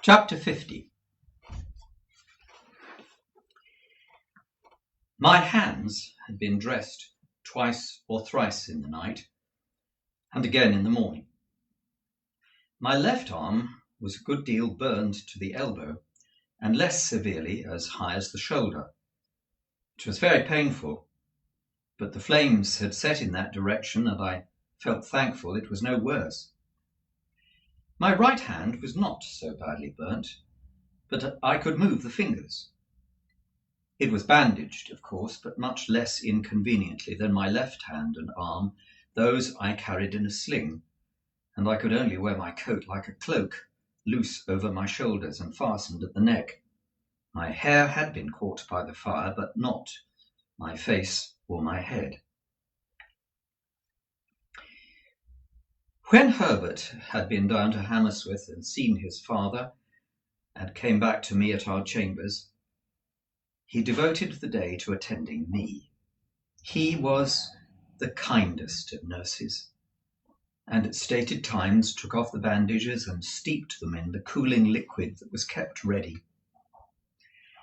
Chapter 50. My hands had been dressed twice or thrice in the night, and again in the morning. My left arm was a good deal burned to the elbow, and less severely as high as the shoulder. It was very painful, but the flames had set in that direction, and I felt thankful it was no worse. My right hand was not so badly burnt, but I could move the fingers. It was bandaged, of course, but much less inconveniently than my left hand and arm. Those I carried in a sling, and I could only wear my coat like a cloak, loose over my shoulders and fastened at the neck. My hair had been caught by the fire, but not my face or my head. When Herbert had been down to Hammersmith and seen his father, and came back to me at our chambers, he devoted the day to attending me. He was the kindest of nurses, and at stated times took off the bandages and steeped them in the cooling liquid that was kept ready,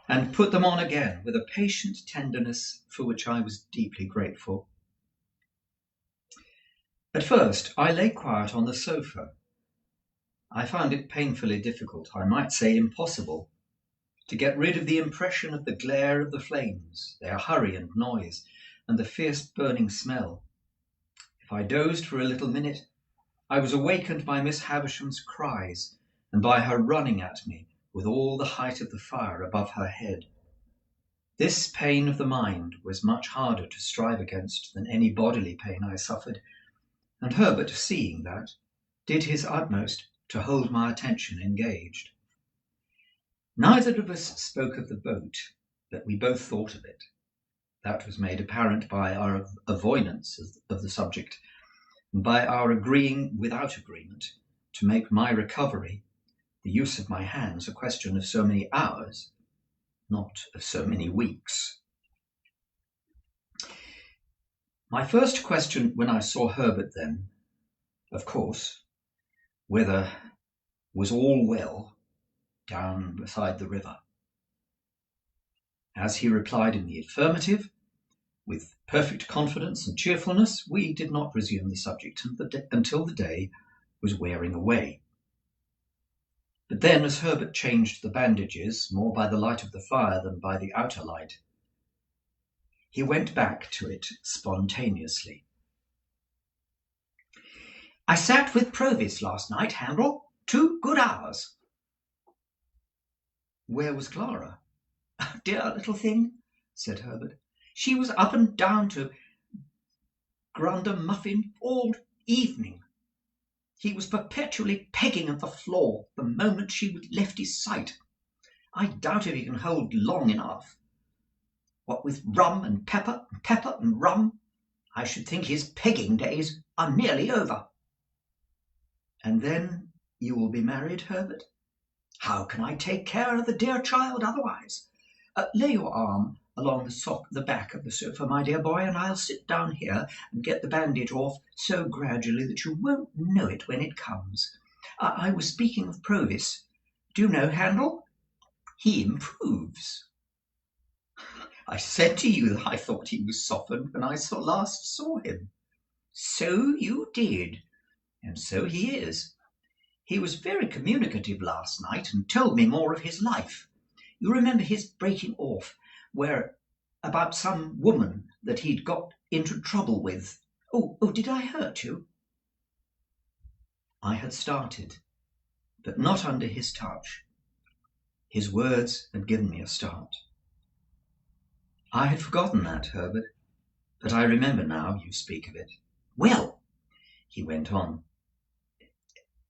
and put them on again with a patient tenderness for which I was deeply grateful. At first I lay quiet on the sofa. I found it painfully difficult, I might say impossible, to get rid of the impression of the glare of the flames, their hurry and noise, and the fierce burning smell. If I dozed for a little minute, I was awakened by Miss Havisham's cries, and by her running at me with all the height of the fire above her head. This pain of the mind was much harder to strive against than any bodily pain I suffered, and Herbert, seeing that, did his utmost to hold my attention engaged. Neither of us spoke of the boat, but we both thought of it. That was made apparent by our avoidance of the subject, and by our agreeing without agreement to make my recovery, the use of my hands, a question of so many hours, not of so many weeks. My first question when I saw Herbert then, of course, whether was all well down beside the river. As he replied in the affirmative, with perfect confidence and cheerfulness, we did not resume the subject until the day was wearing away. But then, as Herbert changed the bandages, more by the light of the fire than by the outer light, he went back to it spontaneously. "I sat with Provis last night, Handel, 2 good hours. "Where was Clara?" "Dear little thing," said Herbert. "She was up and down to Grunder Muffin all evening. He was perpetually pegging at the floor the moment she left his sight. I doubt if he can hold long enough. What with rum and pepper and rum, I should think his pegging days are nearly over." "And then you will be married, Herbert?" "How can I take care of the dear child otherwise? Lay your arm along the back of the sofa, my dear boy, and I'll sit down here and get the bandage off so gradually that you won't know it when it comes. I was speaking of Provis. Do you know, Handel? He improves. I said to you that I thought he was softened when I last saw him." "So you did, and so he is. He was very communicative last night and told me more of his life. You remember his breaking off, about some woman that he'd got into trouble with. Oh, did I hurt you?" I had started, but not under his touch. His words had given me a start. "I had forgotten that, Herbert, but I remember now you speak of it." "Well," he went on,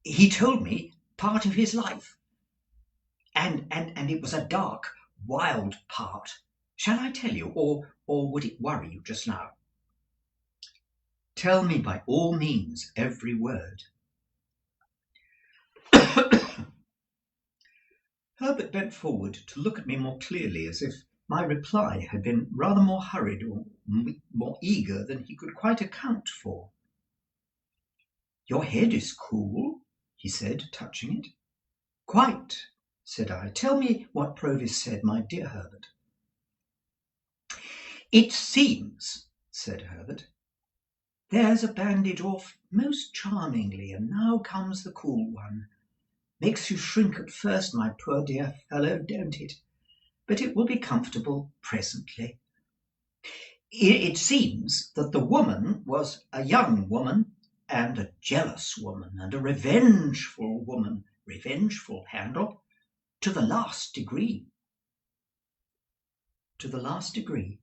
"he told me part of his life, and it was a dark, wild part. Shall I tell you, or would it worry you just now?" "Tell me by all means every word." Herbert bent forward to look at me more clearly, as if my reply had been rather more hurried or more eager than he could quite account for. "Your head is cool," he said, touching it. "Quite. said I. Tell me what Provis said, my dear Herbert. It seems, said Herbert, there's a bandage off most charmingly, and now comes the cool one. Makes you shrink at first, my poor dear fellow, don't it? But it will be comfortable presently. It seems that the woman was a young woman, and a jealous woman, and a revengeful woman, revengeful, Handel, to the last degree. To the last degree.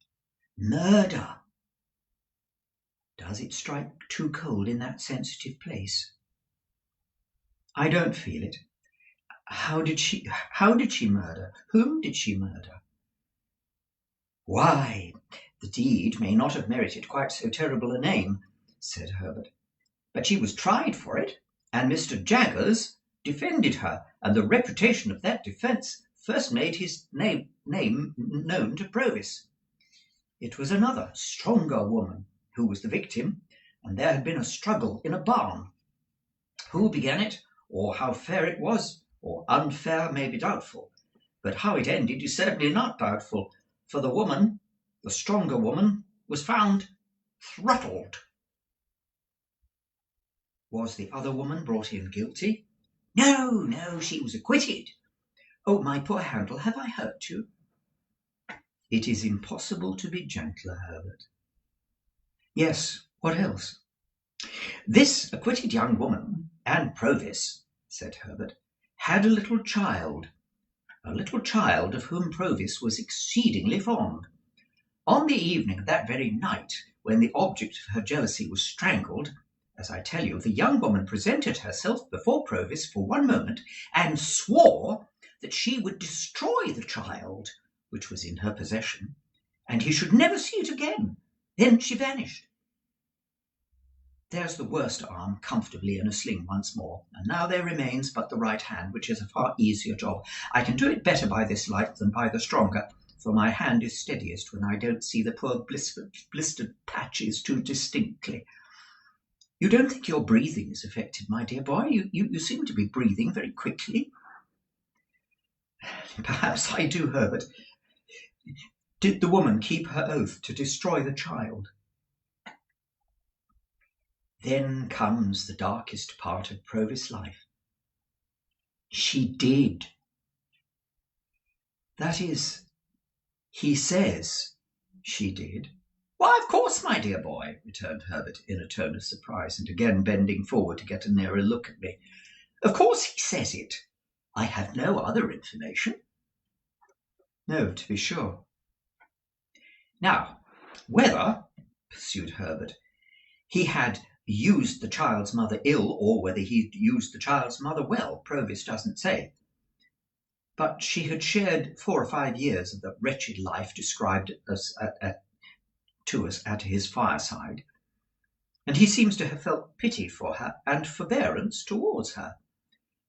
Murder. Does it strike too cold in that sensitive place? I don't feel it. How did she murder? Whom did she murder? Why, the deed may not have merited quite so terrible a name, said Herbert, but she was tried for it, and Mr. Jaggers defended her, and the reputation of that defence first made his name known to Provis. It was another, stronger woman who was the victim, and there had been a struggle in a barn. Who began it, or how fair it was, or unfair, may be doubtful, but how it ended is certainly not doubtful, for the woman, the stronger woman, was found throttled. Was the other woman brought in guilty? No, she was acquitted. Oh, my poor Handel, have I hurt you? It is impossible to be gentler, Herbert. Yes, what else? This acquitted young woman, and Provis, said Herbert, had a little child of whom Provis was exceedingly fond. On the evening of that very night, when the object of her jealousy was strangled, as I tell you, the young woman presented herself before Provis for one moment and swore that she would destroy the child which was in her possession, and he should never see it again. Then she vanished. There's the worst arm comfortably in a sling once more, and now there remains but the right hand, which is a far easier job. I can do it better by this light than by the stronger, for my hand is steadiest when I don't see the poor blistered patches too distinctly. You don't think your breathing is affected, my dear boy? You seem to be breathing very quickly. Perhaps I do, Herbert. Did the woman keep her oath to destroy the child? Then comes the darkest part of Provis' life. She did. That is, he says she did. Why, of course, my dear boy, returned Herbert in a tone of surprise, and again bending forward to get a nearer look at me. Of course he says it. I have no other information. No, to be sure. Now, whether, pursued Herbert, he had used the child's mother ill, or whether he used the child's mother well, Provis doesn't say. But she had shared 4 or 5 years of the wretched life described to us at his fireside, and he seems to have felt pity for her and forbearance towards her.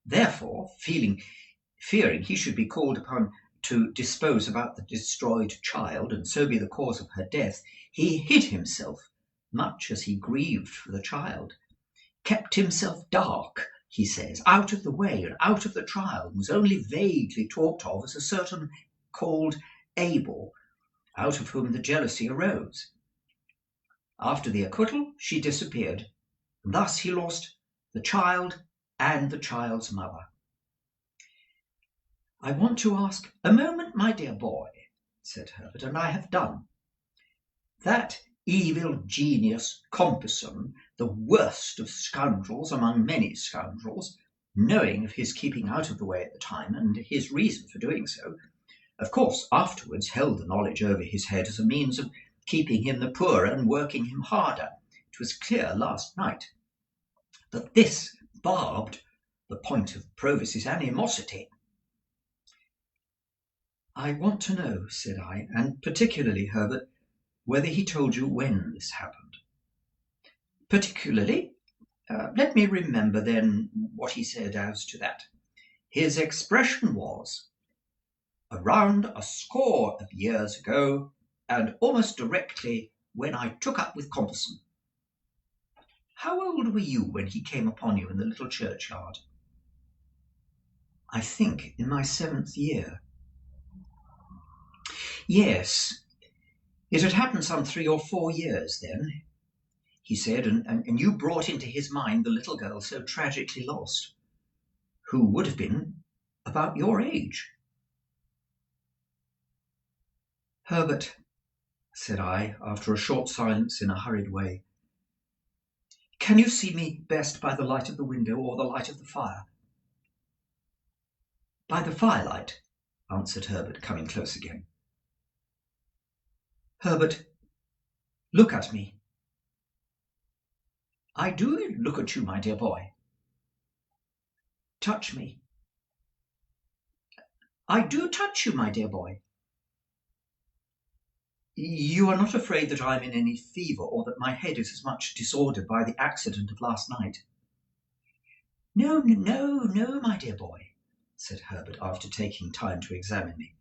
Therefore, fearing he should be called upon to dispose about the destroyed child, and so be the cause of her death, he hid himself, much as he grieved for the child, kept himself dark, he says, out of the way and out of the trial, and was only vaguely talked of as a certain called Abel, out of whom the jealousy arose. After the acquittal, she disappeared, and thus he lost the child and the child's mother. I want to ask a moment, my dear boy, said Herbert, and I have done. That evil genius Compeyson, the worst of scoundrels among many scoundrels, knowing of his keeping out of the way at the time and his reason for doing so, of course afterwards held the knowledge over his head as a means of keeping him the poorer and working him harder. It was clear last night that this barbed the point of Provis's animosity. I want to know, said I, and particularly, Herbert, whether he told you when this happened. Particularly? Let me remember, then, what he said as to that. His expression was, around a score of years ago, and almost directly when I took up with Compeyson. How old were you when he came upon you in the little churchyard? I think in my 7th year. Yes, it had happened some 3 or 4 years then, he said, and you brought into his mind the little girl so tragically lost, who would have been about your age. Herbert, said I, after a short silence in a hurried way, can you see me best by the light of the window or the light of the fire? By the firelight, answered Herbert, coming close again. Herbert, look at me. I do look at you, my dear boy. Touch me. I do touch you, my dear boy. You are not afraid that I am in any fever, or that my head is as much disordered by the accident of last night? No, my dear boy, said Herbert, after taking time to examine me.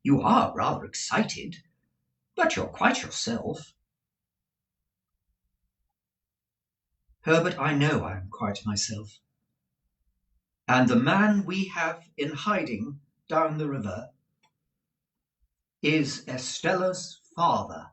You are rather excited, but you're quite yourself. Herbert, I know I am quite myself. And the man we have in hiding down the river is Estella's father.